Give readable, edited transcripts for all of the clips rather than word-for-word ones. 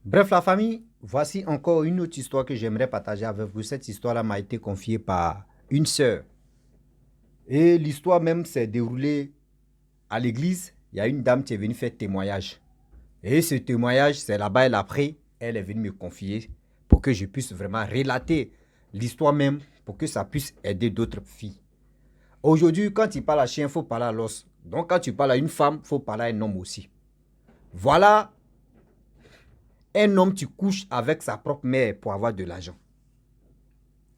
Bref, la famille, voici encore une autre histoire que j'aimerais partager avec vous. Cette histoire-là m'a été confiée par une sœur. Et l'histoire même s'est déroulée à l'église. Il y a une dame qui est venue faire témoignage. Et ce témoignage, c'est là-bas, elle a pris. Elle est venue me confier pour que je puisse vraiment relater l'histoire même pour que ça puisse aider d'autres filles. Aujourd'hui, quand tu parles à chien, il faut parler à l'os. Donc, quand tu parles à une femme, il faut parler à un homme aussi. Voilà un homme qui couche avec sa propre mère pour avoir de l'argent.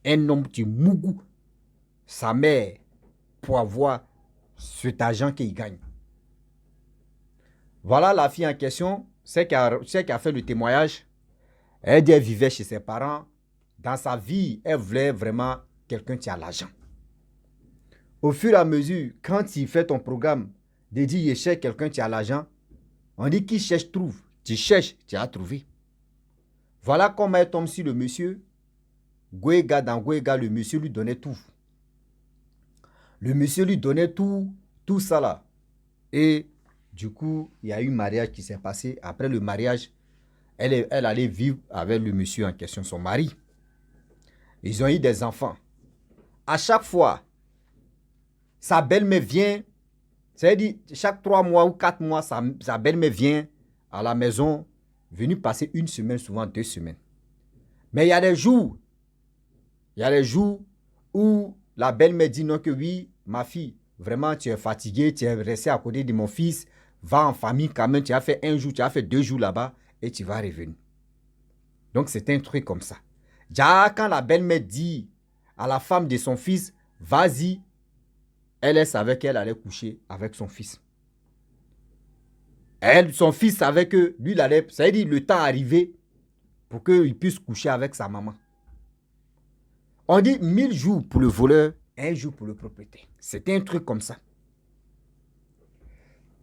Un homme qui mougou sa mère pour avoir cet argent qu'il gagne. Voilà la fille en question, celle qui a fait le témoignage. Elle dit qu'elle vivait chez ses parents. Dans sa vie, elle voulait vraiment quelqu'un qui a l'argent. Au fur et à mesure, quand tu fais ton programme de dire je cherche quelqu'un qui a l'argent, on dit qui cherche trouve. Tu cherches, tu as trouvé. Voilà comment elle tombe sur le monsieur. Gwega dans Gwega, le monsieur lui donnait tout. Le monsieur lui donnait tout ça là. Et du coup, il y a eu un mariage qui s'est passé. Après le mariage, elle allait vivre avec le monsieur en question, son mari. Ils ont eu des enfants. À chaque fois, sa belle-mère vient, c'est-à-dire chaque 3 mois ou 4 mois, sa belle-mère vient à la maison, venue passer une semaine, souvent 2 semaines. Mais il y a des jours où la belle-mère dit non que oui, ma fille, vraiment tu es fatiguée, tu es restée à côté de mon fils, va en famille quand même, tu as fait 1 jour, tu as fait 2 jours là-bas et tu vas revenir. Donc c'est un truc comme ça. Déjà quand la belle-mère dit à la femme de son fils, vas-y, elle savait qu'elle allait coucher avec son fils. Son fils savait que lui, il allait, ça veut dire le temps arrivé pour qu'il puisse coucher avec sa maman. On dit 1000 jours pour le voleur, 1 jour pour le propriétaire. C'était un truc comme ça.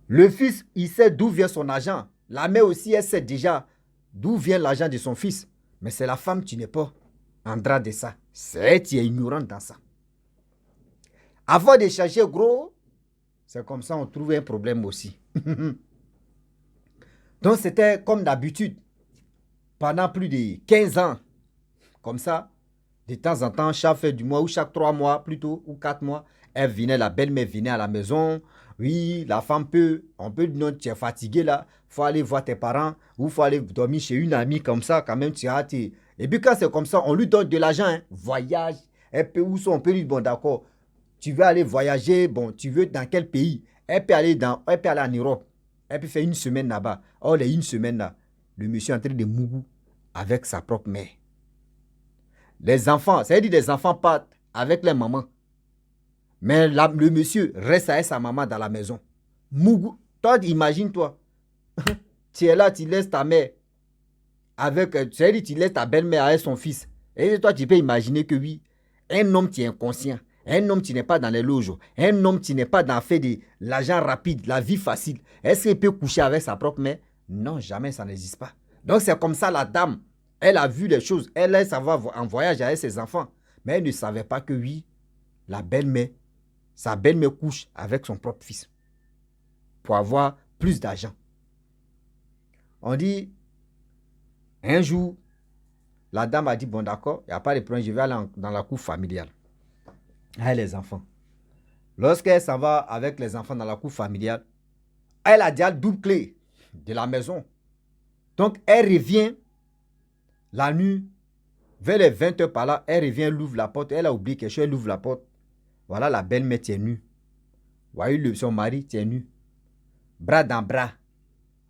Le fils, il sait d'où vient son argent. La mère aussi, elle sait déjà d'où vient l'argent de son fils. Mais c'est la femme qui n'est pas en droit de ça. C'est elle qui est ignorante dans ça. Avant de chercher gros, c'est comme ça on trouve un problème aussi. Donc c'était comme d'habitude. Pendant plus de 15 ans, comme ça, de temps en temps, chaque fin du mois ou chaque 3 mois plutôt, ou 4 mois, elle venait, la belle-mère venait à la maison. Oui, la femme on peut dire non, tu es fatigué là, il faut aller voir tes parents, ou il faut aller dormir chez une amie comme ça, quand même, tu as hâte. Et puis quand c'est comme ça, on lui donne de l'argent, hein, voyage, on peut lui dire, bon d'accord, tu veux aller voyager, bon, tu veux dans quel pays? Elle peut aller en Europe, elle peut faire 1 semaine là-bas. Oh, les 1 semaine là, le monsieur est en train de mougou avec sa propre mère. Les enfants, ça veut dire les enfants partent avec les mamans. Mais le monsieur reste avec sa maman dans la maison. Mougou. Toi, imagine-toi. Tu es là, tu laisses ta mère avec. Ça veut dire tu laisses ta belle-mère avec son fils. Et toi, tu peux imaginer que oui, un homme qui est inconscient, un homme qui n'est pas dans les loges, un homme qui n'est pas dans fait de l'argent rapide, la vie facile, est-ce qu'il peut coucher avec sa propre mère? Non, jamais, ça n'existe pas. Donc c'est comme ça la dame. Elle a vu les choses. Elle va en voyage avec ses enfants. Mais elle ne savait pas que oui, sa belle-mère couche avec son propre fils. Pour avoir plus d'argent. On dit, un jour, la dame a dit, bon d'accord, il n'y a pas de problème, je vais aller dans la cour familiale. Avec les enfants. Lorsqu'elle s'en va avec les enfants dans la cour familiale, elle a déjà le double clé de la maison. Donc, elle revient la nuit, vers les 20 heures par là, elle revient, elle ouvre la porte. Elle a oublié quelque chose, elle ouvre la porte. Voilà, la belle-mère tient nue. Voyez, son mari tient nu. Bras dans bras.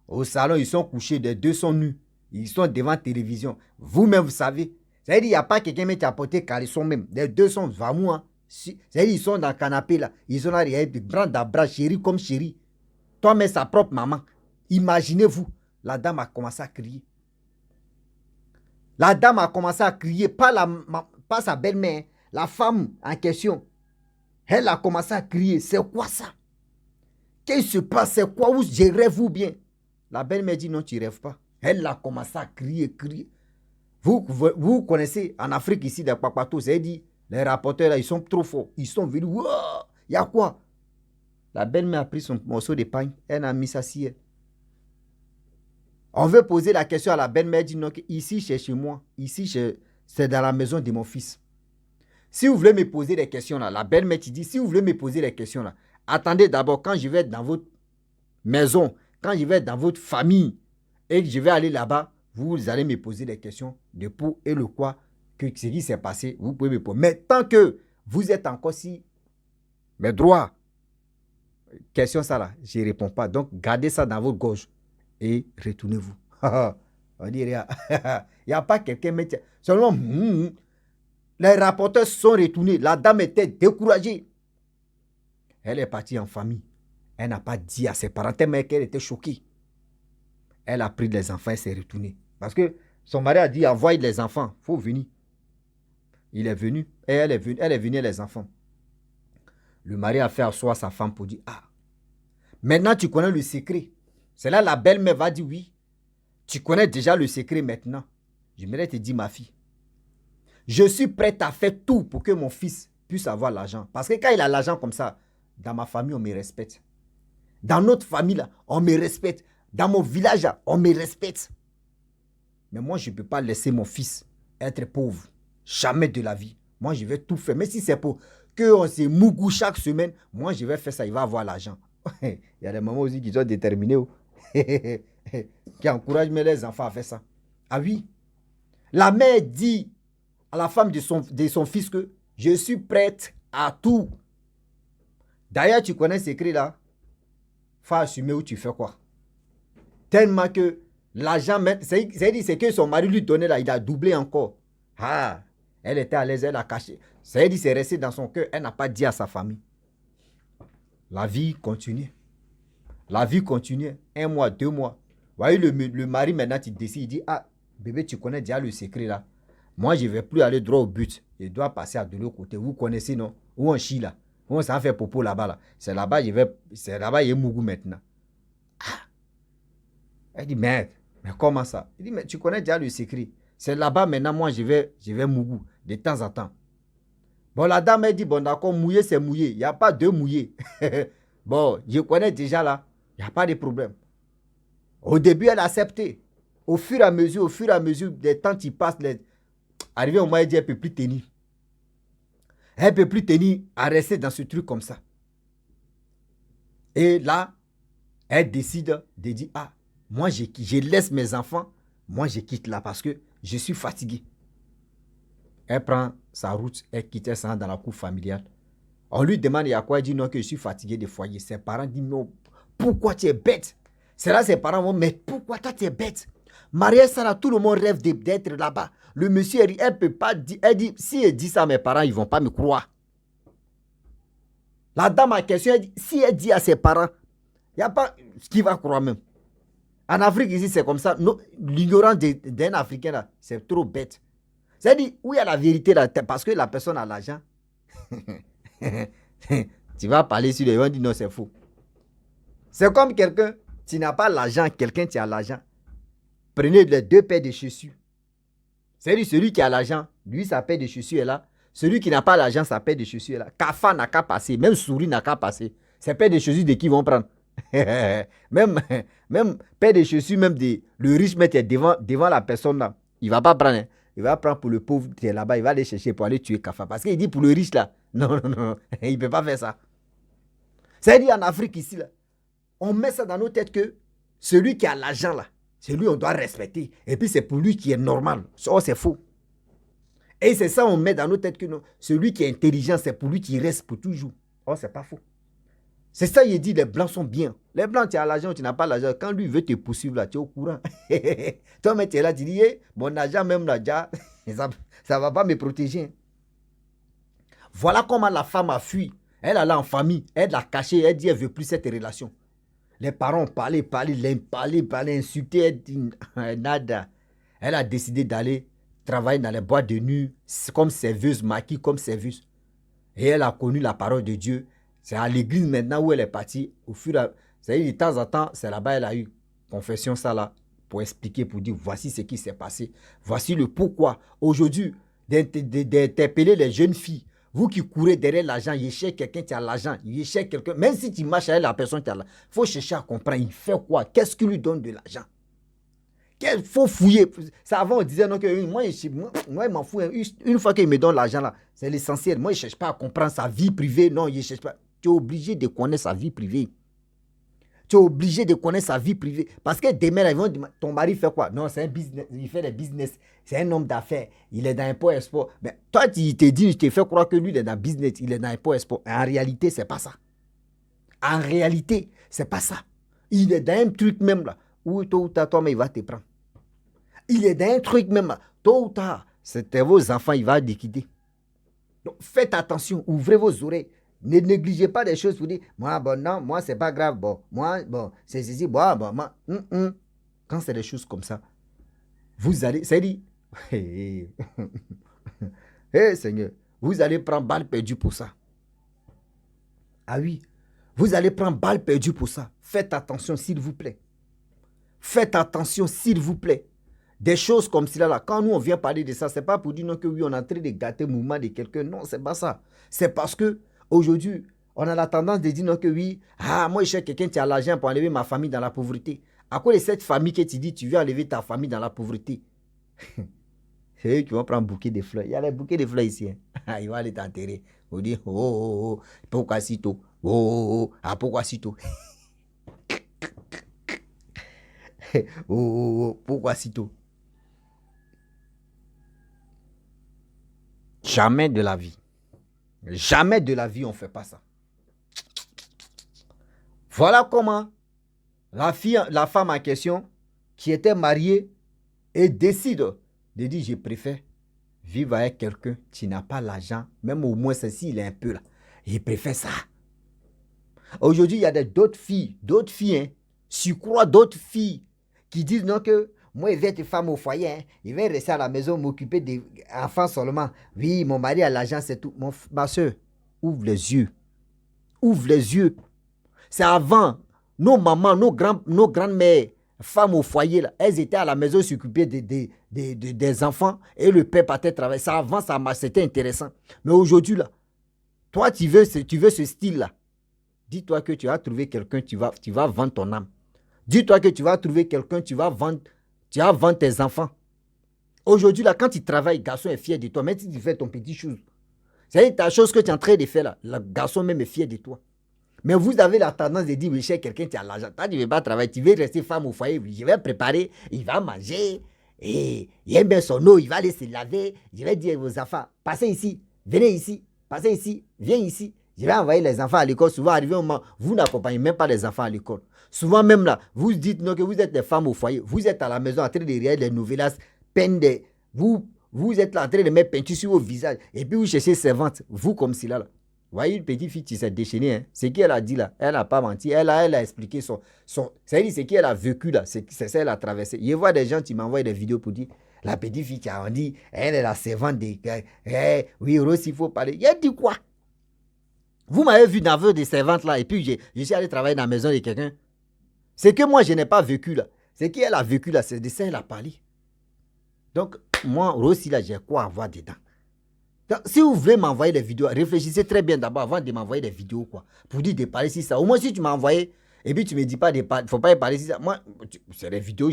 Au salon, ils sont couchés, les deux sont nus. Ils sont devant la télévision. Vous-même, vous savez. C'est-à-dire, il n'y a pas quelqu'un qui a porté caleçon même. Les deux sont vraiment. Hein. C'est-à-dire, ils sont dans le canapé là. Ils sont là, bras dans bras, chéri comme chéri. Toi, mais sa propre maman. Imaginez-vous. La dame a commencé à crier. La dame a commencé à crier, pas sa belle-mère, la femme en question. Elle a commencé à crier, c'est quoi ça? Qu'est-ce qui se passe? C'est quoi? Où je rêve ou bien? La belle-mère dit non, tu ne rêves pas. Elle a commencé à crier. Vous connaissez, en Afrique ici, des papatos, c'est dit, les rapporteurs là, ils sont trop forts. Ils sont venus, il y a quoi? La belle-mère a pris son morceau de pain, elle a mis ça sur elle. On veut poser la question à la belle-mère, dit non, ici c'est chez moi, ici c'est dans la maison de mon fils. Si vous voulez me poser des questions là, la belle-mère dit, si vous voulez me poser des questions là, attendez d'abord quand je vais être dans votre maison, quand je vais être dans votre famille et que je vais aller là-bas, vous allez me poser des questions de pour et le quoi, que ce qui s'est passé, vous pouvez me poser. Mais tant que vous êtes encore si mes droits, question ça là, je ne réponds pas. Donc gardez ça dans votre gorge et retournez-vous. On dit, il n'y a pas quelqu'un, mais seulement les rapporteurs sont retournés. La dame était découragée. Elle est partie en famille. Elle n'a pas dit à ses parents, mais qu'elle était choquée. Elle a pris les enfants et s'est retournée. Parce que son mari a dit, envoie les enfants, il faut venir. Il est venu et elle est venue les enfants. Le mari a fait asseoir sa femme pour dire, ah, maintenant tu connais le secret. C'est là la belle-mère va dire, oui, tu connais déjà le secret maintenant. J'aimerais te dire, ma fille, je suis prête à faire tout pour que mon fils puisse avoir l'argent. Parce que quand il a l'argent comme ça, dans ma famille, on me respecte. Dans notre famille, là, on me respecte. Dans mon village, là, on me respecte. Mais moi, je ne peux pas laisser mon fils être pauvre. Jamais de la vie. Moi, je vais tout faire. Mais si c'est pour qu'on se mougou chaque semaine, moi, je vais faire ça. Il va avoir l'argent. Il y a des mamans aussi qui sont déterminées. Qui encouragent les enfants à faire ça. Ah oui. La mère dit à la femme de son fils que je suis prête à tout. D'ailleurs, tu connais ce cri là. Faut assumer où tu fais quoi. Tellement que l'argent, c'est que son mari lui donnait là, il a doublé encore. Ah, elle était à l'aise, elle a caché. C'est-à-dire c'est resté dans son cœur, elle n'a pas dit à sa famille. La vie continue. La vie continue. 1 mois, 2 mois. Vous voyez, le mari maintenant, il décide, il dit, ah, bébé, tu connais déjà le secret là. Moi, je ne vais plus aller droit au but. Je dois passer à de l'autre côté. Vous connaissez, non? Où on chie là? Où on s'en fait popo là-bas là? C'est là-bas, il y a Mougou maintenant. Ah. Elle dit, mais comment ça? Il dit, mais tu connais déjà le secret. C'est là-bas maintenant, moi, je vais Mougou de temps en temps. Bon, la dame, elle dit, bon, d'accord, mouiller, c'est mouiller. Il n'y a pas de mouiller. Bon, je connais déjà là. Il n'y a pas de problème. Au début, elle a accepté. Au fur et à mesure, des temps qui passent, arrivé au moment, elle dit, elle ne peut plus tenir. Elle ne peut plus tenir à rester dans ce truc comme ça. Et là, elle décide de dire, ah, moi, je laisse mes enfants, moi, je quitte là parce que je suis fatigué. Elle prend sa route, elle quitte ça dans la cour familiale. On lui demande, il y a quoi? Elle dit non, que je suis fatigué des foyers. Ses parents disent, non, pourquoi tu es bête? C'est là ses parents vont, mais pourquoi toi tu es bête? Maria Sarah, tout le monde rêve d'être là-bas. Le monsieur, elle ne peut pas dire, elle dit, si elle dit ça à mes parents, ils ne vont pas me croire. La dame a question, elle dit, si elle dit à ses parents, il n'y a pas ce qui va croire même. En Afrique, ici, c'est comme ça. L'ignorance d'un Africain, là, c'est trop bête. C'est-à-dire, où il y a la vérité, là, parce que la personne a l'argent. Tu vas parler sur les gens, dire non, c'est faux. C'est comme quelqu'un, tu n'as pas l'argent, quelqu'un qui a l'argent. Prenez les 2 paires de chaussures. C'est-à-dire, celui qui a l'argent, lui, sa paire de chaussures est là. Celui qui n'a pas l'argent, sa paire de chaussures est là. Kafa n'a qu'à passer, même souris n'a qu'à passer. Ces paires de chaussures, de qui vont prendre? même paire de chaussures, même le riche met devant la personne là. Il ne va pas prendre. Hein. Il va prendre pour le pauvre qui est là-bas. Il va aller chercher pour aller tuer Kafa. Parce qu'il dit pour le riche là. Non. Il ne peut pas faire ça. C'est-à-dire en Afrique ici là. On met ça dans nos têtes que celui qui a l'argent là, c'est lui on doit respecter. Et puis c'est pour lui qui est normal. Oh, c'est faux. Et c'est ça on met dans nos têtes que non, celui qui est intelligent, c'est pour lui qui reste pour toujours. Oh, c'est pas faux. C'est ça, il dit, les blancs sont bien. Les blancs, tu as l'argent, tu n'as pas l'argent. Quand lui veut te poursuivre, là, tu es au courant. Toi, mais tu es là, tu dis, mon argent même là, ça ne va pas me protéger. Voilà comment la femme a fui. Elle allait en famille, elle l'a caché, elle dit, elle ne veut plus cette relation. Les parents ont parlé, insulté, elle dit, nada. Elle a décidé d'aller travailler dans les boîtes de nuit, comme serveuse, maquille comme serveuse. Et elle a connu la parole de Dieu. C'est à l'église maintenant où elle est partie. Au fur et à mesure, c'est-à-dire de temps en temps, c'est là-bas elle a eu confession ça là, pour expliquer, pour dire voici ce qui s'est passé. Voici le pourquoi. Aujourd'hui, d'interpeller les jeunes filles. Vous qui courez derrière l'argent, il cherche quelqu'un qui a l'argent. Il cherche quelqu'un, même si tu marches avec la personne qui a l'argent, il faut chercher à comprendre. Il fait quoi? Qu'est-ce qui lui donne de l'argent? Il faut fouiller. Ça, avant, on disait non, que moi, il m'en fous. Une fois qu'il me donne l'argent, là, c'est l'essentiel. Moi, je ne cherche pas à comprendre sa vie privée. Non, il ne cherche pas. Tu es obligé de connaître sa vie privée. Tu es obligé de connaître sa vie privée. Parce que demain, ils vont dire, ton mari fait quoi? Non, c'est un business. Il fait des business. C'est un homme d'affaires. Il est dans import-export. Mais toi, tu te dis, je te fais croire que lui, il est dans business. Il est dans import-export. En réalité, ce n'est pas ça. En réalité, ce n'est pas ça. Il est dans un truc même là. Où tôt ou tard, toi, mais il va te prendre. Il est dans un truc même là. Tôt ou tard, c'était vos enfants, il va liquider. Donc, faites attention. Ouvrez vos oreilles. Ne négligez pas des choses pour dire, moi, bon, non, moi, c'est pas grave, bon, moi, bon, c'est ceci, bon, moi, Quand c'est des choses comme ça, vous allez, c'est dit, hé, Seigneur, vous allez prendre balle perdue pour ça. Ah oui, vous allez prendre balle perdue pour ça. Faites attention, s'il vous plaît. Faites attention, s'il vous plaît. Des choses comme cela, là, quand nous, on vient parler de ça, c'est pas pour dire non que oui, on est en train de gâter le mouvement de quelqu'un. Non, c'est pas ça. C'est parce que aujourd'hui, on a la tendance de dire non que oui, moi, je cherche quelqu'un qui a l'argent pour enlever ma famille dans la pauvreté. À quoi de cette famille que tu dis, tu veux enlever ta famille dans la pauvreté? C'est eux qui vont prendre un bouquet de fleurs. Il y a les bouquets de fleurs ici. Hein. Ils vont aller t'enterrer. Ils vont dire, pourquoi si tôt? Pourquoi si tôt? Pourquoi si tôt? Jamais de la vie. Jamais de la vie, on ne fait pas ça. Voilà comment la femme en question, qui était mariée, et décide de dire, je préfère vivre avec quelqu'un qui n'a pas l'argent, même au moins s'il est un peu là. Je préfère ça. Aujourd'hui, il y a d'autres filles, hein, surcroît d'autres filles qui disent non que moi, je vais être femme au foyer, hein, je vais rester à la maison, m'occuper des enfants seulement. Oui, mon mari a l'argent, c'est tout. Ma soeur, ouvre les yeux. Ouvre les yeux. C'est avant, nos mamans, nos grandes-mères, femmes au foyer, là, elles étaient à la maison s'occuper des enfants et le père partait travailler. Ça avant, c'était intéressant. Mais aujourd'hui, là, toi, tu veux ce style-là. Dis-toi que tu vas trouver quelqu'un, tu vas vendre ton âme. Dis-toi que tu vas trouver quelqu'un, tu vas vendre tes enfants. Aujourd'hui, là, quand tu travailles, le garçon est fier de toi. Même si tu fais ton petit chose. C'est ta chose que tu es en train de faire là. Le garçon même est fier de toi. Mais vous avez la tendance de dire, oui, chez quelqu'un qui a l'argent. Toi, tu ne veux pas travailler, tu veux rester femme au foyer. Je vais préparer, il va manger. Et il aime bien son eau, il va aller se laver. Je vais dire aux enfants, passez ici, venez ici, passez ici, viens ici. Je vais envoyer les enfants à l'école. Souvent, arrivé au moment, vous n'accompagnez même pas les enfants à l'école. Souvent même là, vous dites non, que vous êtes des femmes au foyer. Vous êtes à la maison en train de regarder les novellas, peindre. Vous êtes là en train de mettre peinture sur vos visages. Et puis vous cherchez servante. Vous comme si là. Vous voyez une petite fille qui s'est déchaînée. Hein? Ce qu'elle a dit là, elle n'a pas menti. Elle a expliqué c'est-à-dire ce qu'elle a vécu là. C'est ça qu'elle a traversé. Je vois des gens qui m'envoient des vidéos pour dire la petite fille qui a dit, elle est la servante des. Oui, Rose, il faut parler. Il a dit quoi? Vous m'avez vu dans des servantes là, et puis je suis allé travailler dans la maison de quelqu'un. C'est que moi, je n'ai pas vécu là. C'est qu'elle a vécu là, c'est de ça qu'elle a parlé. Donc, moi, Rossi là, j'ai quoi à voir dedans? Donc, si vous voulez m'envoyer des vidéos, réfléchissez très bien d'abord avant de m'envoyer des vidéos, quoi. Pour dire de parler si ça. Au moins, si tu m'as envoyé, et puis tu ne me dis pas de parler, il ne faut pas parler si ça. Moi, c'est des vidéos,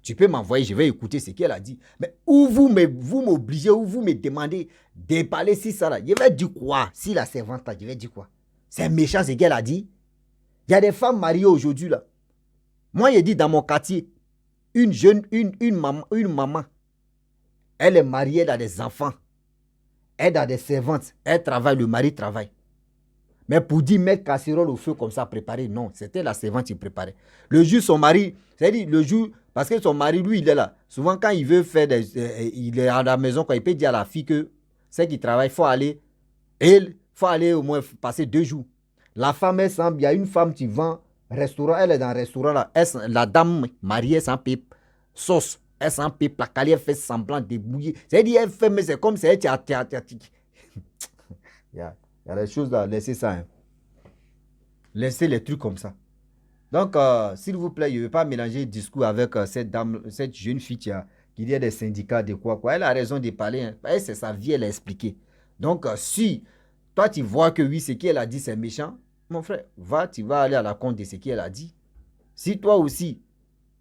tu peux m'envoyer, je vais écouter ce qu'elle a dit. Mais où vous m'obligez, ou vous me demandez de parler si ça là. Je vais dire quoi? Si la servante là, je vais dire quoi? C'est méchant ce qu'elle a dit. Il y a des femmes mariées aujourd'hui là. Moi, je dis dans mon quartier, une maman, elle est mariée, elle a des enfants. Elle a des servantes, elle travaille, le mari travaille. Mais pour dire mettre casserole au feu comme ça, préparer, non, c'était la servante qui préparait. Le jour, son mari, c'est-à-dire le jour, parce que son mari, lui, il est là. Souvent, quand il veut faire il est à la maison, quand il peut dire à la fille que c'est qu'il travaille, il faut aller au moins passer 2 jours. La femme, elle semble, il y a une femme qui vend restaurant, elle est dans un restaurant là, la dame mariée sans pipe, sauce. Elle s'en pipe, la calière fait semblant de bouillir. C'est-à-dire, elle fait, mais c'est comme si elle il y a des choses là, laissez ça. Hein. Laissez les trucs comme ça. Donc, s'il vous plaît, je ne veux pas mélanger le discours avec cette jeune fille qui dit des syndicats de quoi. Elle a raison de parler. Hein. C'est sa vie, elle a expliqué. Donc, si toi, tu vois que oui, ce qu'elle a dit, c'est méchant, mon frère, tu vas aller à la compte de ce qu'elle a dit. Si toi aussi,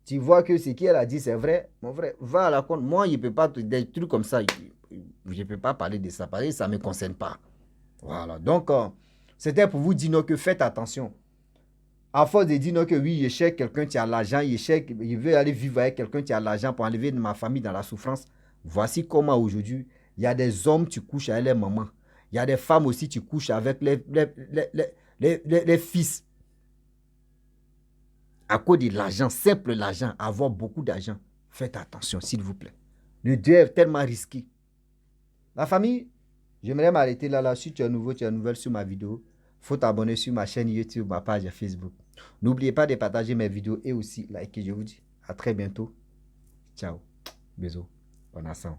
tu vois que ce qu'elle a dit, c'est vrai, mon frère, va à la compte. Moi, je ne peux pas, des trucs comme ça, je ne peux pas parler de ça, parce que ça ne me concerne pas. Voilà, donc, c'était pour vous dire non, que faites attention. À force de dire non, que oui, je cherche quelqu'un qui a l'argent, je veux aller vivre avec quelqu'un qui a l'argent pour enlever ma famille dans la souffrance. Voici comment aujourd'hui, il y a des hommes qui couchent avec les mamans. Il y a des femmes aussi qui couchent avec les fils. À cause de l'argent, simple l'argent, avoir beaucoup d'argent. Faites attention, s'il vous plaît. Le Dieu est tellement risqué. La famille, j'aimerais m'arrêter là. Si tu es nouveau, tu es nouvelle sur ma vidéo, il faut t'abonner sur ma chaîne YouTube, ma page Facebook. N'oubliez pas de partager mes vidéos et aussi liker. Je vous dis à très bientôt. Ciao. Bisous. Bon instant.